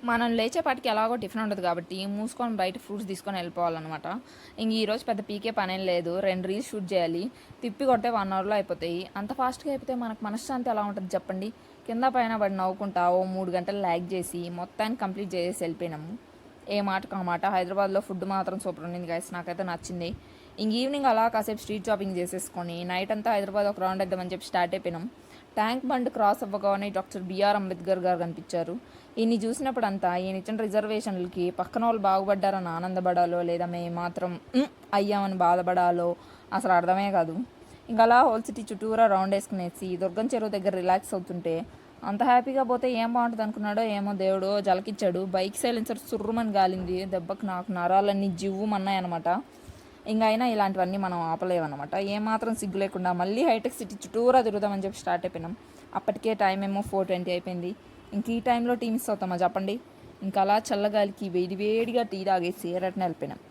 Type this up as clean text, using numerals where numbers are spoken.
మనం లేచేపాటికి ఎలాగో టిఫిన్ ఉండదు కాబట్టి మూసుకొని బయట ఫ్రూట్స్ తీసుకొని వెళ్ళిపోవాలన్నమాట. ఇంక ఈరోజు పెద్ద పీకే పనేం లేదు. 2 రీల్స్ షూట్ చేయాలి. తిప్పి కొడితే 1 అవర్లో అయిపోతాయి. అంత ఫాస్ట్గా అయిపోతే మనకు మనశ్శాంతి ఎలా ఉంటుంది చెప్పండి. కింద పైన పడి నవ్వుకుంటా ఓ 3 గంటలు ల్యాగ్ చేసి మొత్తాన్ని కంప్లీట్ చేసేసి వెళ్ళిపోయినాము. ఏ మాటకు ఆ మాట. హైదరాబాద్లో ఫుడ్ మాత్రం సూపర్ ఉండింది గైస్, నాకైతే నచ్చింది. ఇంక ఈవినింగ్ అలా కాసేపు స్ట్రీట్ షాపింగ్ చేసేసుకొని నైట్ అంతా హైదరాబాద్ ఒక రౌండ్ వేద్దామని చెప్పి స్టార్ట్ అయిపోయినాం. ట్యాంక్ బండ్ క్రాస్ అవ్వగానే డాక్టర్ బిఆర్ అంబేద్కర్ గారు కనిపించారు. ఈయన్ని చూసినప్పుడంతా ఈయన ఇచ్చిన రిజర్వేషన్లకి పక్కన వాళ్ళు బాగుపడ్డారని ఆనందపడాలో లేదా మేము మాత్రం అయ్యామని బాధపడాలో అసలు అర్థమే కాదు. ఇంకా అలా హోల్ సిటీ చుట్టూరా రౌండ్ వేసుకునేసి దుర్గం చెరువు దగ్గర రిలాక్స్ అవుతుంటే అంత హ్యాపీగా పోతే ఏం బాగుంటుంది అనుకున్నాడో ఏమో దేవుడు జలకిచ్చాడు. Bike silencer సుర్రుమని గాలింది. దెబ్బకి నాకు నరాలన్నీ జివ్వుమన్నాయి అనమాట. ఇంకా అయినా ఇలాంటివన్నీ మనం ఆపలేమన్నమాట. ఏమాత్రం సిగ్గు లేకుండా మళ్ళీ హైటెక్ సిటీ చుట్టూరా తిరుగుదామని చెప్పి స్టార్ట్ అయిపోయినాం. అప్పటికే టైం ఏమో 4:20 అయిపోయింది. ఇంక ఈ టైంలో టీ మిస్ అవుతామా చెప్పండి. ఇంకా అలా చల్లగాలికి వేడివేడిగా టీ తాగేసి రిటర్న్ వెళ్ళిపోయినాం.